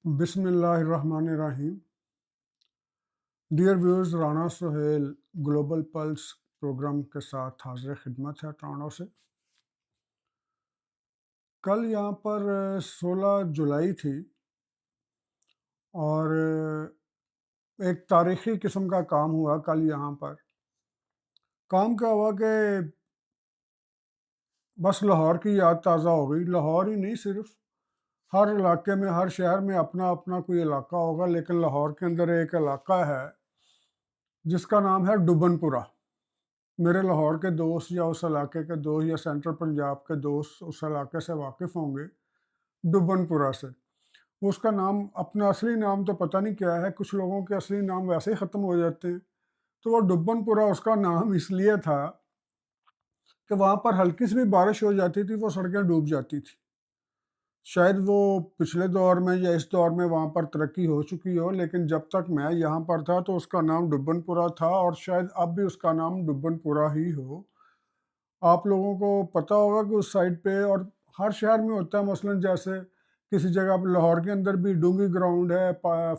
بسم اللہ الرحمن الرحیم۔ Dear viewers, Rana Sohail global plus program کے ساتھ حاضر خدمت ہے ٹورانٹو سے۔ کل یہاں پر 16 جولائی تھی اور ایک تاریخی قسم کا کام ہوا کل یہاں پر۔ کام کیا ہوا کہ بس لاہور کی یاد تازہ ہو گئی۔ لاہور ہی نہیں، صرف ہر علاقے میں، ہر شہر میں اپنا اپنا کوئی علاقہ ہوگا، لیکن لاہور کے اندر ایک علاقہ ہے جس کا نام ہے ڈبن پورہ۔ میرے لاہور کے دوست یا اس علاقے کے دوست یا سینٹرل پنجاب کے دوست اس علاقے سے واقف ہوں گے، ڈبن پورہ سے۔ اس کا نام، اپنا اصلی نام تو پتہ نہیں کیا ہے، کچھ لوگوں کے اصلی نام ویسے ہی ختم ہو جاتے ہیں، تو وہ ڈبن پورہ اس کا نام اس لیے تھا کہ وہاں پر ہلکی سی بھی بارش ہو جاتی تھی وہ سڑکیں ڈوب جاتی تھی۔ شاید وہ پچھلے دور میں یا اس دور میں وہاں پر ترقی ہو چکی ہو، لیکن جب تک میں یہاں پر تھا تو اس کا نام ڈبن پورہ تھا، اور شاید اب بھی اس کا نام ڈبن پورہ ہی ہو۔ آپ لوگوں کو پتہ ہوگا کہ اس سائڈ پہ، اور ہر شہر میں ہوتا ہے، مثلاً جیسے کسی جگہ پہ لاہور کے اندر بھی ڈونگی گراؤنڈ ہے،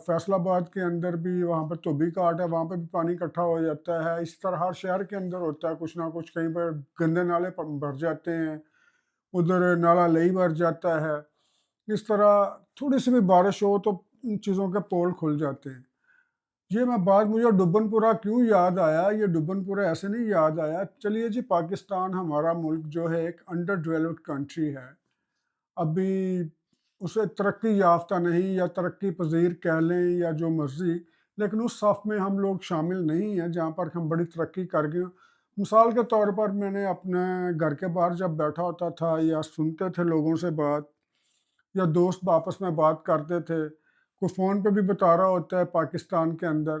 فیصل آباد کے اندر بھی وہاں پہ توبی کاٹ ہے، وہاں پہ بھی پانی اکٹھا ہو جاتا ہے۔ اس طرح ہر شہر کے اندر ہوتا ہے کچھ نہ کچھ، کہیں پر گندے نالے بھر جاتے ہیں، ادھر نالا لئی بھر جاتا ہے۔ اس طرح تھوڑی سی بھی بارش ہو تو ان چیزوں کے پول کھل جاتے ہیں۔ یہ میں بات، مجھے ڈبن پورہ کیوں یاد آیا، یہ ڈبن پورہ ایسے نہیں یاد آیا۔ چلیے جی، پاکستان ہمارا ملک جو ہے ایک انڈر ڈیولپڈ کنٹری ہے، ابھی اسے ترقی یافتہ نہیں، یا ترقی پذیر کہہ لیں یا جو مرضی، لیکن اس صف میں ہم لوگ شامل نہیں ہیں جہاں پر ہم بڑی ترقی کر گئے۔ مثال کے طور پر میں نے اپنے گھر کے باہر جب بیٹھا ہوتا تھا یا سنتے تھے لوگوں سے بات، یا دوست آپس میں بات کرتے تھے، کوئی فون پہ بھی بتا رہا ہوتا ہے پاکستان کے اندر،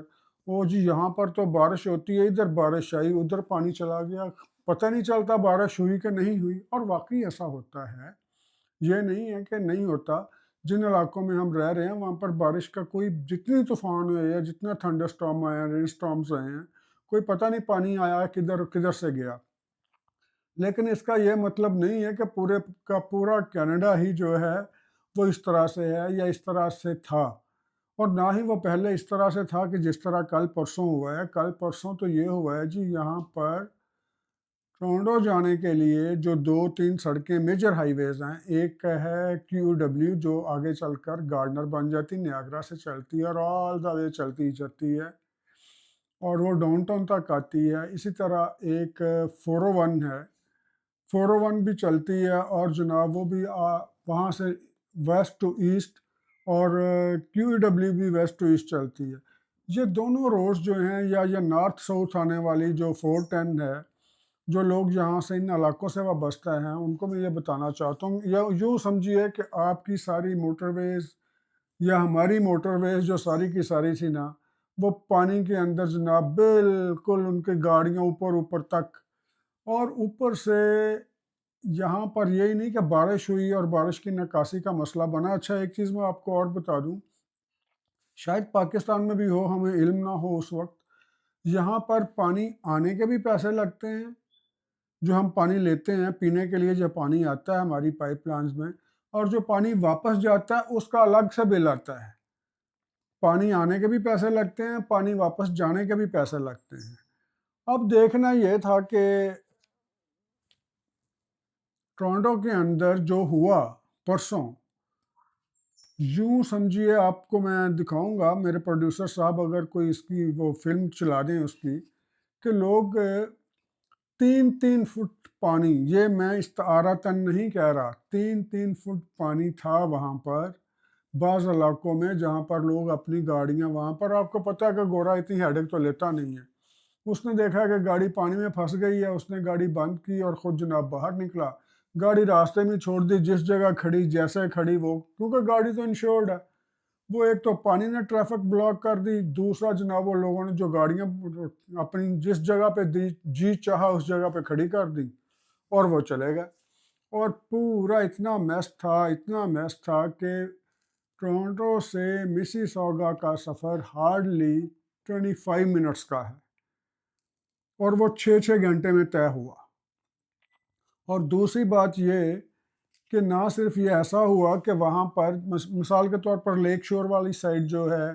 وہ جی یہاں پر تو بارش ہوتی ہے، ادھر بارش آئی، ادھر پانی چلا گیا، پتہ نہیں چلتا بارش ہوئی کہ نہیں ہوئی۔ اور واقعی ایسا ہوتا ہے، یہ نہیں ہے کہ نہیں ہوتا۔ جن علاقوں میں ہم رہ رہے ہیں وہاں پر بارش کا کوئی، جتنی طوفان ہوئے ہیں، جتنا تھنڈر سٹارم آیا ہیں، رین سٹارمز آئے ہیں، کوئی پتہ نہیں پانی آیا کدھر کدھر سے گیا۔ لیکن اس کا یہ مطلب نہیں ہے کہ پورے کا پورا کینیڈا ہی جو ہے وہ اس طرح سے ہے یا اس طرح سے تھا، اور نہ ہی وہ پہلے اس طرح سے تھا کہ جس طرح کل پرسوں ہوا ہے۔ کل پرسوں تو یہ ہوا ہے جی، یہاں پر ٹورانٹو جانے کے لیے جو 2-3 سڑکیں میجر ہائی ویز ہیں، ایک ہے QW جو آگے چل کر گارڈنر بن جاتی، نیاگرا سے چلتی ہے اور آل دا وے چلتی جاتی ہے اور وہ ڈاؤن ٹاؤن تک آتی ہے۔ اسی طرح ایک 401 ہے، 401 بھی چلتی ہے، اور جناب وہ بھی وہاں سے ویسٹ ٹو ایسٹ، اور QW بھی ویسٹ ٹو ایسٹ چلتی ہے۔ یہ دونوں روڈز جو ہیں، یا یہ نارتھ ساؤتھ آنے والی جو 410 ہے، جو لوگ یہاں سے ان علاقوں سے وابستہ ہیں ان کو میں یہ بتانا چاہتا ہوں، یا یوں سمجھیے کہ آپ کی ساری موٹر ویز یا ہماری موٹر ویز جو ساری کی ساری تھی نا، وہ پانی کے اندر جناب بالکل ان کی گاڑیاں اوپر اوپر تک، اور اوپر سے یہاں پر یہی نہیں کہ بارش ہوئی اور بارش کی نکاسی کا مسئلہ بنا۔ اچھا، ایک چیز میں آپ کو اور بتا دوں، شاید پاکستان میں بھی ہو، ہمیں علم نہ ہو اس وقت، یہاں پر پانی آنے کے بھی پیسے لگتے ہیں، جو ہم پانی لیتے ہیں پینے کے لیے، جو پانی آتا ہے ہماری پائپ لائنز میں، اور جو پانی واپس جاتا ہے اس کا الگ سے بل آتا ہے۔ پانی آنے کے بھی پیسے لگتے ہیں، پانی واپس جانے کے بھی پیسے لگتے ہیں۔ اب دیکھنا یہ تھا کہ ٹورانٹو کے اندر جو ہوا پرسوں، یوں سمجھیے، آپ کو میں دکھاؤں گا، میرے پروڈیوسر صاحب اگر کوئی اس کی وہ فلم چلا دیں اس کی، کہ لوگ 3-3 فٹ پانی، یہ میں استعارتاً نہیں کہہ رہا، 3-3 فٹ پانی تھا وہاں پر بعض علاقوں میں، جہاں پر لوگ اپنی گاڑیاں، وہاں پر آپ کو پتہ ہے کہ گورا اتنی ہیڈک تو لیتا نہیں ہے، اس نے دیکھا کہ گاڑی پانی میں پھنس گئی ہے، اس نے گاڑی بند کی اور خود جناب باہر نکلا، گاڑی راستے میں چھوڑ دی، جس جگہ کھڑی جیسے کھڑی، وہ کیونکہ گاڑی تو انشورڈ ہے، وہ ایک تو پانی نے ٹریفک بلاک کر دی، دوسرا جناب وہ لوگوں نے جو گاڑیاں اپنی جس جگہ پہ جی چاہا اس جگہ پہ کھڑی کر دی اور وہ چلے گئے، اور پورا اتنا میس تھا، اتنا میس تھا کہ ٹورانٹو سے میسی سوگا کا سفر ہارڈلی 25 منٹس کا ہے، اور وہ 6-6 گھنٹے میں طے ہوا۔ اور دوسری بات یہ کہ نہ صرف یہ ایسا ہوا کہ وہاں پر مثال کے طور پر لیک شور والی سائڈ جو ہے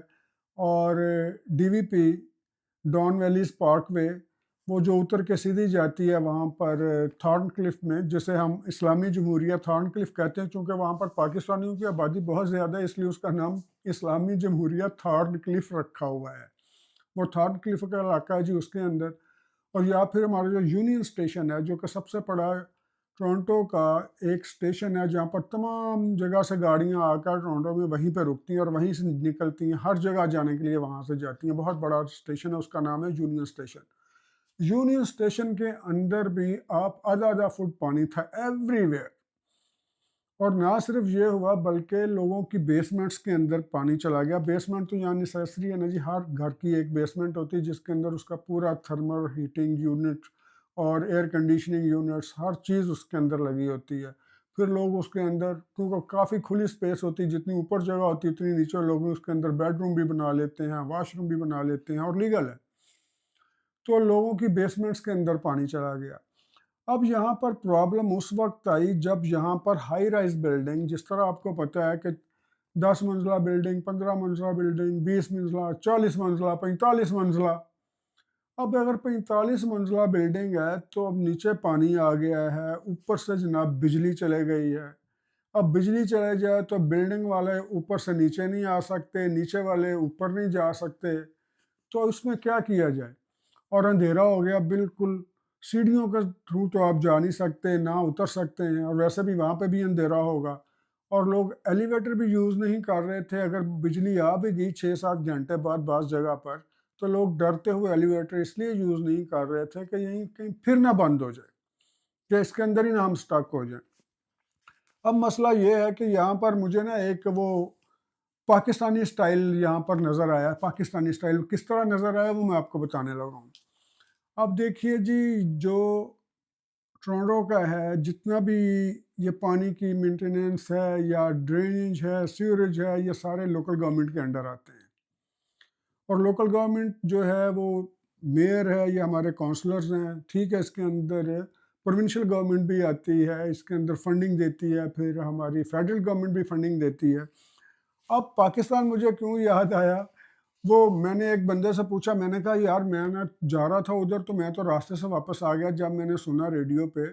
اور ڈی وی پی ڈان ویلیز پارک وے، وہ جو اتر کے سیدھی جاتی ہے وہاں پر تھارن کلف میں، جسے ہم اسلامی جمہوریہ تھارن کلف کہتے ہیں، چونکہ وہاں پر پاکستانیوں کی آبادی بہت زیادہ ہے، اس لیے اس کا نام اسلامی جمہوریہ تھارن کلف رکھا ہوا ہے۔ وہ تھارن کلف کا علاقہ ہے جی، اس کے اندر۔ اور یا پھر ہمارا جو یونین اسٹیشن ہے، جو کہ سب سے بڑا ٹورنٹو کا ایک اسٹیشن ہے، جہاں پر تمام جگہ سے گاڑیاں آ کر ٹورنٹو میں وہیں پہ رکتی ہیں اور وہیں سے نکلتی ہیں، ہر جگہ جانے کے لیے وہاں سے جاتی ہیں۔ بہت بڑا اسٹیشن ہے، اس کا نام ہے یونین اسٹیشن۔ یونین اسٹیشن کے اندر بھی آپ آدھا فٹ پانی تھا ایوری ویئر۔ اور نہ صرف یہ ہوا بلکہ لوگوں کی بیسمنٹس کے اندر پانی چلا گیا۔ بیسمنٹ تو یہاں نیسیسری ہے نا جی، ہر گھر کی ایک بیسمنٹ ہوتی ہے جس کے اندر اس کا پورا تھرمل ہیٹنگ یونٹ اور ایئر کنڈیشننگ یونٹس، ہر چیز اس کے اندر لگی ہوتی ہے۔ پھر لوگ اس کے اندر، کیونکہ کافی کھلی سپیس ہوتی ہے، جتنی اوپر جگہ ہوتی ہے اتنی نیچے لوگ اس کے اندر بیڈ روم بھی بنا لیتے ہیں، واش روم بھی بنا لیتے ہیں، اور لیگل ہے۔ تو لوگوں کی بیسمنٹس کے اندر پانی چلا گیا۔ اب یہاں پر پرابلم اس وقت آئی جب یہاں پر ہائی رائز بلڈنگ، جس طرح آپ کو پتہ ہے کہ 10 منزلہ بلڈنگ، 15 منزلہ بلڈنگ، 20 منزلہ، 40 منزلہ، 45 منزلہ۔ اب اگر 45 منزلہ بلڈنگ ہے تو اب نیچے پانی آ گیا ہے، اوپر سے جناب بجلی چلے گئی ہے۔ اب بجلی چلے جائے تو بلڈنگ والے اوپر سے نیچے نہیں آ سکتے، نیچے والے اوپر نہیں جا سکتے، تو اس میں کیا کیا جائے؟ اور اندھیرا ہو گیا بالکل، سیڑھیوں کے تھرو تو آپ جا نہیں سکتے، نہ اتر سکتے ہیں، اور ویسے بھی وہاں پہ بھی اندھیرا ہوگا، اور لوگ ایلیویٹر بھی یوز نہیں کر رہے تھے۔ اگر بجلی آ بھی گئی 6-7 گھنٹے بعد بعض جگہ پر، تو لوگ ڈرتے ہوئے ایلیویٹر اس لیے یوز نہیں کر رہے تھے کہ یہیں کہیں پھر نہ بند ہو جائے، کہ اس کے اندر ہی نہ ہم سٹک ہو جائیں۔ اب مسئلہ یہ ہے کہ یہاں پر مجھے نا ایک وہ پاکستانی سٹائل یہاں پر نظر آیا۔ پاکستانی سٹائل کس طرح نظر آیا وہ میں آپ کو بتانے لگا ہوں۔ اب دیکھیے جی، جو ٹورنٹو کا ہے، جتنا بھی یہ پانی کی مینٹیننس ہے یا ڈرینیج ہے، سیوریج ہے، یہ سارے لوکل گورنمنٹ کے انڈر آتے ہیں۔ اور لوکل گورنمنٹ جو ہے وہ میئر ہے یا ہمارے کونسلرز ہیں، ٹھیک ہے، اس کے اندر پروونشل گورنمنٹ بھی آتی ہے، اس کے اندر فنڈنگ دیتی ہے، پھر ہماری فیڈرل گورنمنٹ بھی فنڈنگ دیتی ہے۔ اب پاکستان مجھے کیوں یاد آیا، وہ میں نے ایک بندے سے پوچھا، میں نے کہا یار میں نا جا رہا تھا ادھر، تو میں تو راستے سے واپس آ گیا جب میں نے سنا ریڈیو پہ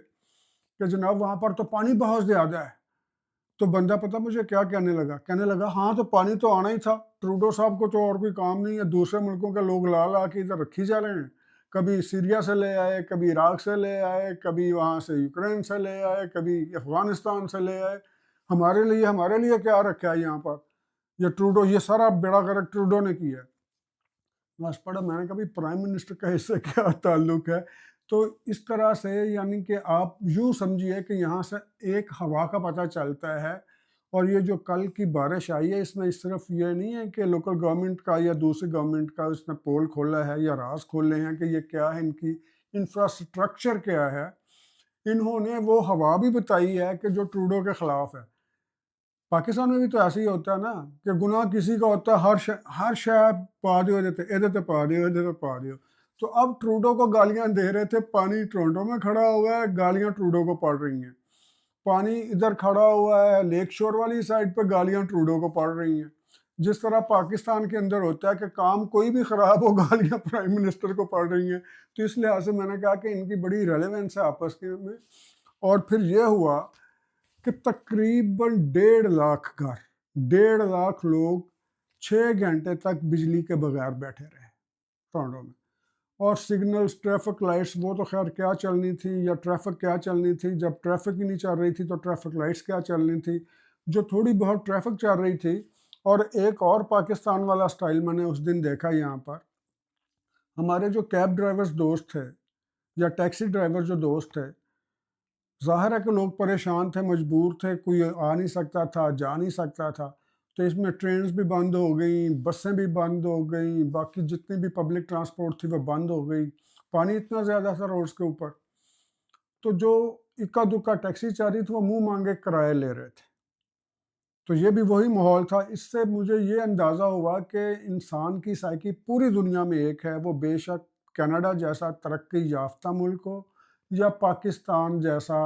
کہ جناب وہاں پر تو پانی بہت زیادہ ہے۔ تو بندہ پتہ مجھے کیا کہنے لگا ہاں تو پانی تو آنا ہی تھا، ٹروڈو صاحب کو تو اور کوئی کام نہیں ہے، دوسرے ملکوں کے لوگ لا کے ادھر رکھی جا رہے ہیں، کبھی سیریا سے لے آئے، کبھی عراق سے لے آئے، کبھی وہاں سے یوکرین سے لے آئے، کبھی افغانستان سے لے آئے، ہمارے لیے کیا رکھا ہے یہاں پر؟ یہ ٹروڈو، یہ سارا بیڑا غرق ٹروڈو نے کیا ہے۔ بس پڑھا، میں نے کہا بھی پرائم منسٹر کا اس سے کیا تعلق ہے؟ تو اس طرح سے یعنی کہ آپ یوں سمجھیے کہ یہاں سے ایک ہوا کا پتہ چلتا ہے۔ اور یہ جو کل کی بارش آئی ہے، اس میں صرف یہ نہیں ہے کہ لوکل گورنمنٹ کا یا دوسری گورنمنٹ کا اس نے پول کھولا ہے یا راز کھولے ہیں کہ یہ کیا ہے، ان کی انفراسٹرکچر کیا ہے۔ انہوں نے وہ ہوا بھی بتائی ہے کہ جو ٹروڈو کے خلاف ہے۔ پاکستان میں بھی تو ایسے ہی ہوتا ہے نا کہ گناہ کسی کا ہوتا ہے، ہر شے پا دیو ادھر پا دیو۔ تو اب ٹروڈو کو گالیاں دے رہے تھے، پانی ٹورنٹو میں کھڑا ہوا ہے، گالیاں ٹروڈو کو پڑ رہی ہیں۔ پانی ادھر کھڑا ہوا ہے لیک شور والی سائڈ پہ، گالیاں ٹروڈو کو پڑ رہی ہیں۔ جس طرح پاکستان کے اندر ہوتا ہے کہ کام کوئی بھی خراب ہو، گالیاں پرائم منسٹر کو پڑ رہی ہیں۔ تو اس لحاظ سے میں نے کہا کہ ان کی بڑی ریلیونس ہے آپس کے میں۔ اور پھر یہ ہوا کہ تقریباً 1.5 گھر، 1.5 لوگ 6 گھنٹے تک بجلی کے بغیر بیٹھے رہے ٹورنٹو میں۔ اور سگنلز، ٹریفک لائٹس، وہ تو خیر کیا چلنی تھی، یا ٹریفک کیا چلنی تھی، جب ٹریفک ہی نہیں چل رہی تھی تو ٹریفک لائٹس کیا چلنی تھی۔ جو تھوڑی بہت ٹریفک چل رہی تھی، اور ایک اور پاکستان والا سٹائل میں نے اس دن دیکھا یہاں پر، ہمارے جو کیب ڈرائیورز دوست تھے یا ٹیکسی ڈرائیور جو دوست تھے، ظاہر ہے کہ لوگ پریشان تھے، مجبور تھے، کوئی آ نہیں سکتا تھا، جا نہیں سکتا تھا، تو اس میں ٹرینز بھی بند ہو گئیں، بسیں بھی بند ہو گئیں، باقی جتنی بھی پبلک ٹرانسپورٹ تھی وہ بند ہو گئی۔ پانی اتنا زیادہ تھا روڈز کے اوپر، تو جو اکا دکا ٹیکسی چل رہی تھی وہ منہ مانگے کرائے لے رہے تھے۔ تو یہ بھی وہی ماحول تھا۔ اس سے مجھے یہ اندازہ ہوا کہ انسان کی سائیکی پوری دنیا میں ایک ہے، وہ بے شک کینیڈا جیسا ترقی یافتہ ملک ہو یا پاکستان جیسا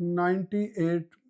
98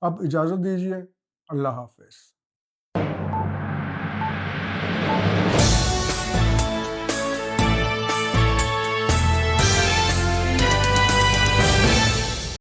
اب اجازت دیجیے، اللہ حافظ۔